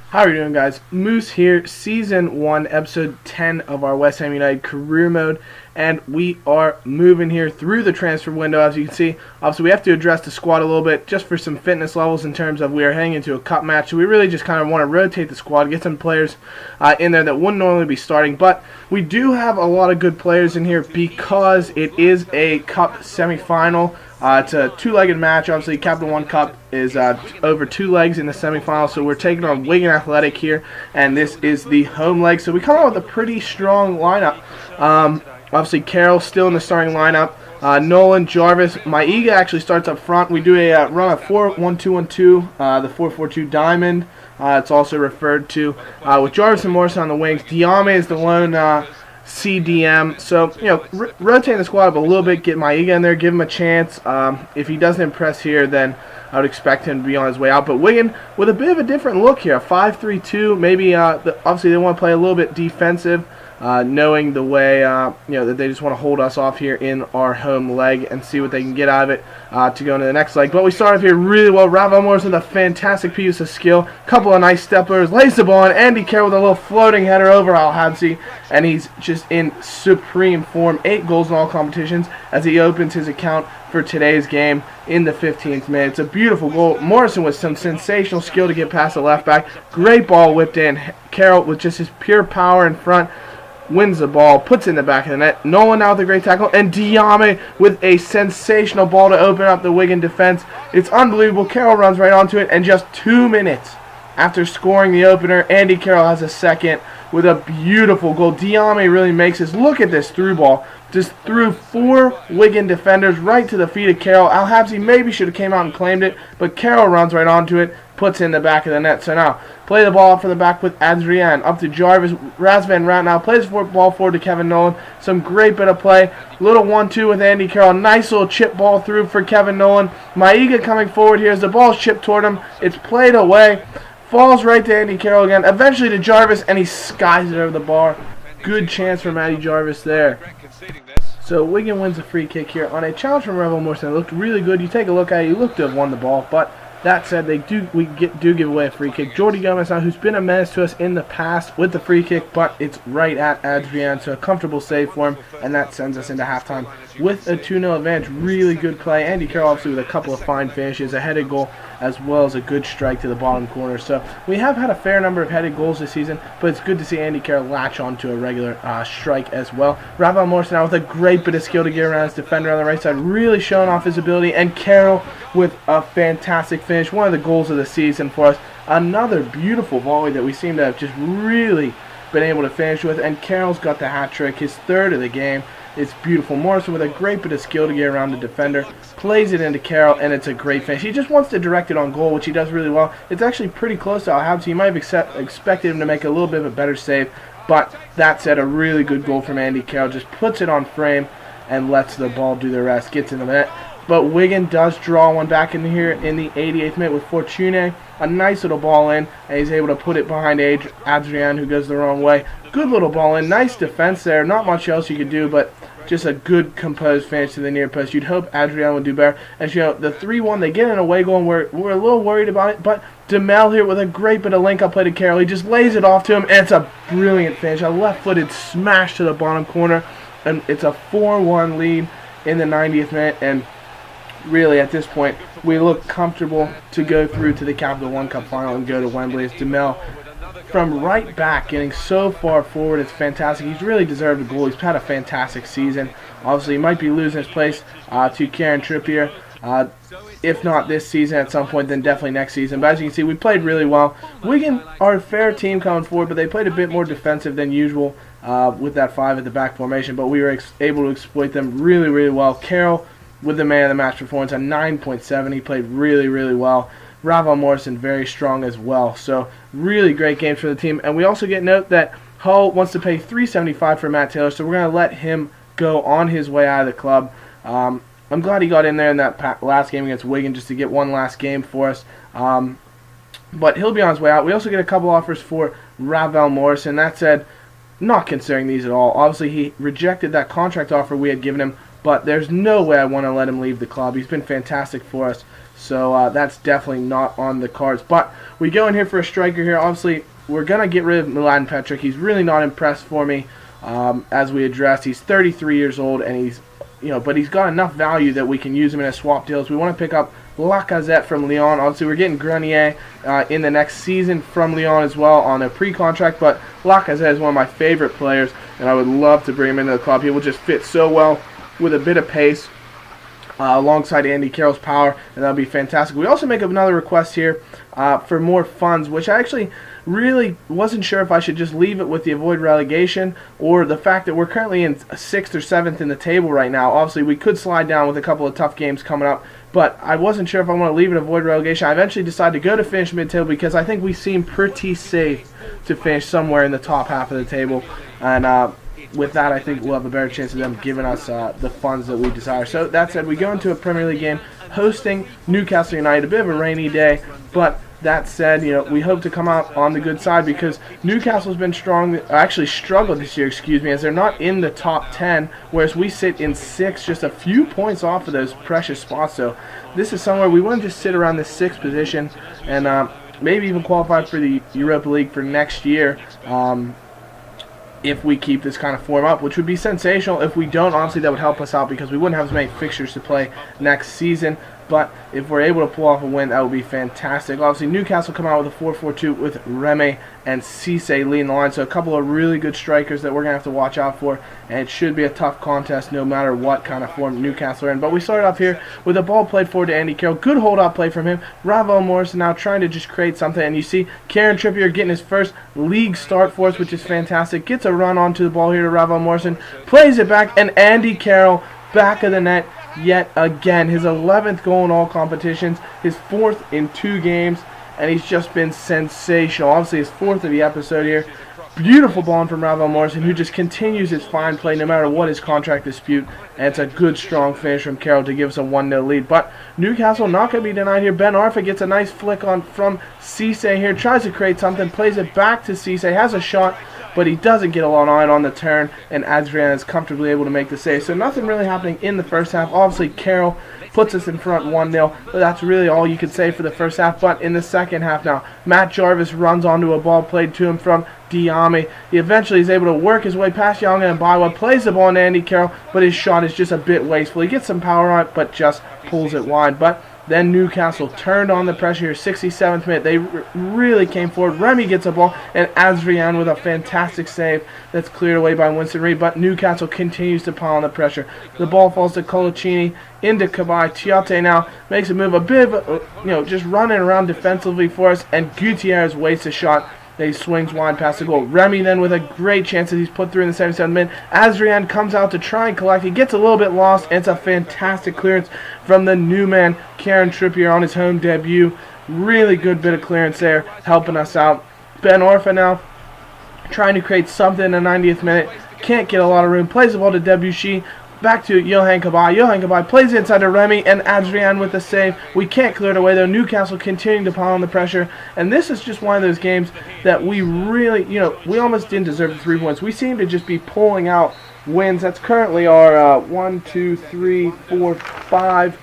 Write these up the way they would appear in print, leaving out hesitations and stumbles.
How are you doing, guys? Moose here, Season 1, Episode 10 of our West Ham United career mode, and we are moving here through the transfer window. As you can see, obviously we have to address the squad a little bit just for some fitness levels in terms of we are heading into a cup match, so we really just kind of want to rotate the squad, get some players in there that wouldn't normally be starting, but we do have a lot of good players in here because it is a cup semifinal. It's a two-legged match. Obviously, Capital One Cup is over 2 legs in the semifinal, so we're taking on Wigan Athletic here, and this is the home leg. So we come out with a pretty strong lineup. Obviously, Carroll still in the starting lineup. Nolan, Jarvis, Maiga actually starts up front. We do a run of 4-1-2-1-2, the 4-4-2 diamond. It's also referred to with Jarvis and Morrison on the wings. Diame is the lone CDM, so rotating the squad up a little bit, get Maiga in there, give him a chance. If he doesn't impress here, then I would expect him to be on his way out. But Wigan with a bit of a different look here, 5-3-2. Maybe obviously they want to play a little bit defensive, knowing the way that they just want to hold us off here in our home leg and see what they can get out of it to go into the next leg. But we start off here really well. Ravel Morris with a fantastic piece of skill, couple of nice steppers, lays the ball on. Andy Carroll with a little floating header over Al Habsi, and he's just in supreme form. 8 goals in all competitions as he opens his account for today's game in the 15th minute. It's a beautiful goal. Morrison with some sensational skill to get past the left back. Great ball whipped in. Carroll with just his pure power in front wins the ball, puts it in the back of the net. Nolan now with a great tackle, and Diame with a sensational ball to open up the Wigan defense. It's unbelievable. Carroll runs right onto it, and just 2 minutes after scoring the opener, Andy Carroll has a second with a beautiful goal. Diame really makes this. Look at this through ball. Just threw 4 Wigan defenders right to the feet of Carroll. Al Habsi maybe should have came out and claimed it, but Carroll runs right onto it, puts it in the back of the net. So now, play the ball up for the back with Adrian. Up to Jarvis. Razvan Rat now plays the ball forward to Kevin Nolan. Some great bit of play. Little 1-2 with Andy Carroll. Nice little chip ball through for Kevin Nolan. Maiga coming forward here as the ball's chipped toward him. It's played away. Falls right to Andy Carroll again. Eventually to Jarvis, and he skies it over the bar. Good chance for Matty Jarvis there. So Wigan wins a free kick here on a challenge from Revel Morrison. It looked really good. You take a look at it, you look to have won the ball, but that said, they do give away a free kick. Jordy Gomez now, who's been a menace to us in the past with the free kick, but it's right at Adrian, so a comfortable save for him, and that sends us into halftime with a 2-0 advantage. Really good play. Andy Carroll obviously with a couple of fine finishes, a headed goal, as well as a good strike to the bottom corner. So we have had a fair number of headed goals this season, but it's good to see Andy Carroll latch onto a regular strike as well. Ravel Morrison now with a great bit of skill to get around his defender on the right side, really showing off his ability, and Carroll with a fantastic finish, one of the goals of the season for us. Another beautiful volley that we seem to have just really been able to finish with, and Carroll's got the hat trick, his 3rd of the game. It's beautiful. Morrison with a great bit of skill to get around the defender, plays it into Carroll, and it's a great finish. He just wants to direct it on goal, which he does really well. It's actually pretty close to Al Habsi. You might have expected him to make a little bit of a better save, but that said, a really good goal from Andy Carroll. Just puts it on frame and lets the ball do the rest, gets in the net. But Wigan does draw one back in here in the 88th minute with Fortune. A nice little ball in, and he's able to put it behind Adrian, who goes the wrong way. Good little ball in. Nice defense there. Not much else you could do, but just a good composed finish to the near post. You'd hope Adrian would do better. And the 3-1, they get an away goal, and we're a little worried about it, but Demel here with a great bit of link-up play to Carroll. He just lays it off to him, and it's a brilliant finish. A left-footed smash to the bottom corner, and it's a 4-1 lead in the 90th minute, and really, at this point, we look comfortable to go through to the Capital One Cup final and go to Wembley. It's Demel from right back getting so far forward. It's fantastic. He's really deserved a goal. He's had a fantastic season. Obviously, he might be losing his place to Kieran Trippier. If not this season at some point, then definitely next season. But as you can see, we played really well. Wigan are a fair team coming forward, but they played a bit more defensive than usual with that 5 at the back formation. But we were able to exploit them really, really well. Carroll with the man of the match performance, a 9.7. He played really, really well. Ravel Morrison very strong as well. So really great games for the team. And we also get note that Hull wants to pay $375 for Matt Taylor, so we're going to let him go on his way out of the club. I'm glad he got in there in that last game against Wigan just to get one last game for us. But he'll be on his way out. We also get a couple offers for Ravel Morrison. That said, not considering these at all. Obviously, he rejected that contract offer we had given him, but there's no way I want to let him leave the club. He's been fantastic for us. So that's definitely not on the cards. But we go in here for a striker here. Obviously, we're going to get rid of Mladen Petric. He's really not impressed for me. As we addressed, he's 33 years old, and he's, but he's got enough value that we can use him in a swap deals. We want to pick up Lacazette from Lyon. Obviously, we're getting Grenier in the next season from Lyon as well on a pre-contract, but Lacazette is one of my favorite players, and I would love to bring him into the club. He will just fit so well with a bit of pace alongside Andy Carroll's power, and that'll be fantastic. We also make another request here for more funds, which I actually really wasn't sure if I should just leave it with the avoid relegation or the fact that we're currently in 6th or 7th in the table right now. Obviously, we could slide down with a couple of tough games coming up, but I wasn't sure if I want to leave it avoid relegation. I eventually decided to go to finish mid-table because I think we seem pretty safe to finish somewhere in the top half of the table, and with that, I think we'll have a better chance of them giving us the funds that we desire. So that said, we go into a Premier League game hosting Newcastle United. A bit of a rainy day, but that said, we hope to come out on the good side because Newcastle's been actually struggled this year, as they're not in the top 10, whereas we sit in 6th, just a few points off of those precious spots. So this is somewhere we want to just sit around the 6th position and maybe even qualify for the Europa League for next year. If we keep this kind of form up, which would be sensational. If we don't, honestly, that would help us out because we wouldn't have as many fixtures to play next season. But if we're able to pull off a win, that would be fantastic. Obviously, Newcastle come out with a 4-4-2 with Remy and Cisse leading the line. So a couple of really good strikers that we're going to have to watch out for. And it should be a tough contest no matter what kind of form Newcastle are in. But we started off here with a ball played forward to Andy Carroll. Good hold-up play from him. Ravel Morrison now trying to just create something. And you see Kieran Trippier getting his first league start for us, which is fantastic. Gets a run onto the ball here to Ravel Morrison. Plays it back, and Andy Carroll back of the net yet again. His 11th goal in all competitions, his 4th in 2 games, and he's just been sensational. Obviously, his 4th of the episode here. Beautiful ball from Ravel Morrison, who just continues his fine play no matter what his contract dispute, and it's a good, strong finish from Carroll to give us a 1-0 lead. But Newcastle not going to be denied here. Ben Arfa gets a nice flick on from Cisse here, tries to create something, plays it back to Cisse, has a shot, but he doesn't get a lot on it on the turn, and Adrian is comfortably able to make the save. So nothing really happening in the first half. Obviously, Carroll puts us in front 1-0, but that's really all you could say for the first half. But in the second half now, Matt Jarvis runs onto a ball played to him from Diame. He eventually is able to work his way past Yanga and Baiwa, plays the ball into Andy Carroll, but his shot is just a bit wasteful. He gets some power on it, but just pulls it wide. But then Newcastle turned on the pressure here, 67th minute. They really came forward. Remy gets a ball, and Adrian with a fantastic save that's cleared away by Winston Reid. But Newcastle continues to pile on the pressure. The ball falls to Colaccini, into Cabai. Chiate now makes a move, a bit of, just running around defensively for us, and Gutierrez wastes a shot. He swings wide past the goal. Remy then with a great chance that he's put through in the 77th minute. Adrian comes out to try and collect. He gets a little bit lost, and it's a fantastic clearance from the new man, Kieran Trippier, on his home debut. Really good bit of clearance there, helping us out. Ben Arfa now trying to create something in the 90th minute. Can't get a lot of room. Plays the ball to Debussy. Back to Johan Cabai. Johan Cabai plays inside to Remy, and Adrian with the save. We can't clear it away, though. Newcastle continuing to pile on the pressure. And this is just one of those games that we really, we almost didn't deserve the 3 points. We seem to just be pulling out wins. That's currently our 1, 2, 3, 4, 5,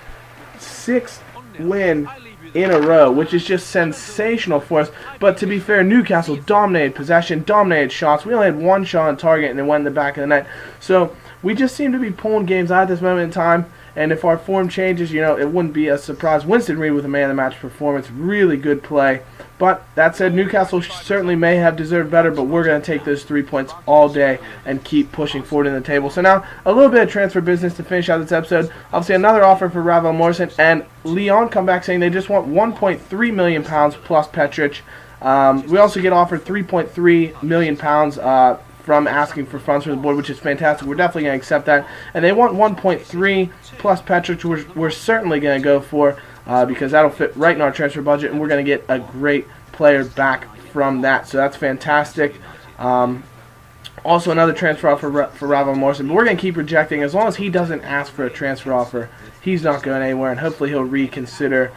6th win in a row, which is just sensational for us. But to be fair, Newcastle dominated possession, dominated shots. We only had 1 shot on target, and it went in the back of the net. So we just seem to be pulling games out at this moment in time, and if our form changes, it wouldn't be a surprise. Winston Reid with a man-of-the-match performance, really good play. But that said, Newcastle certainly may have deserved better, but we're going to take those 3 points all day and keep pushing forward in the table. So now, a little bit of transfer business to finish out this episode. Obviously, another offer for Ravel Morrison, and Lyon come back saying they just want £1.3 million plus Petric. We also get offered £3.3 million from asking for funds from the board, which is fantastic. We're definitely going to accept that. And they want 1.3 plus Petric, which we're certainly going to go for because that'll fit right in our transfer budget, and we're going to get a great player back from that. So that's fantastic. Also another transfer offer for Ravel Morrison, but we're going to keep rejecting. As long as he doesn't ask for a transfer offer, he's not going anywhere, and hopefully he'll reconsider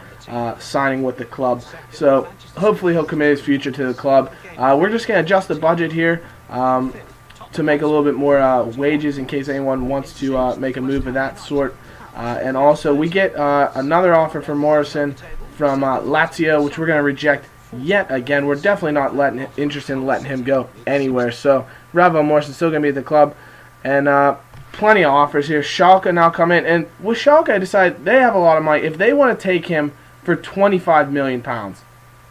signing with the club. So hopefully he'll commit his future to the club. We're just going to adjust the budget here to make a little bit more wages in case anyone wants to make a move of that sort. And also, we get another offer for Morrison from Lazio, which we're going to reject yet again. We're definitely not interested in letting him go anywhere. So, Ravel Morrison's still going to be at the club. And plenty of offers here. Schalke now come in. And with Schalke, I decided they have a lot of money. If they want to take him for £25 million,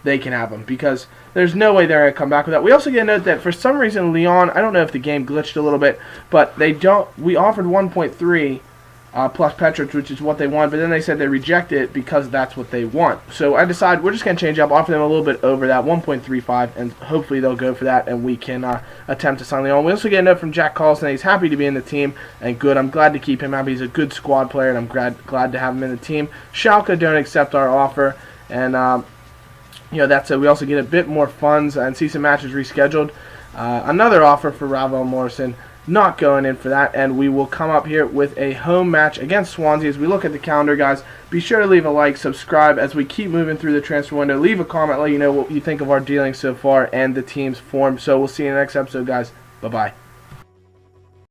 they can have him, because there's no way they're going to come back with that. We also get a note that for some reason Lyon, I don't know if the game glitched a little bit, but we offered 1.3 plus Petric, which is what they want, but then they said they reject it because that's what they want. So I decided we're just going to change up, offer them a little bit over that, 1.35, and hopefully they'll go for that, and we can attempt to sign Lyon. We also get a note from Jack Carlson. He's happy to be in the team, and good. I'm glad to keep him happy. He's a good squad player, and I'm glad to have him in the team. Schalke don't accept our offer, and that's it. We also get a bit more funds and see some matches rescheduled. Another offer for Ravel Morrison. Not going in for that, and we will come up here with a home match against Swansea. As we look at the calendar, guys, be sure to leave a like, subscribe as we keep moving through the transfer window. Leave a comment, let you know what you think of our dealings so far and the team's form. So we'll see you in the next episode, guys. Bye-bye.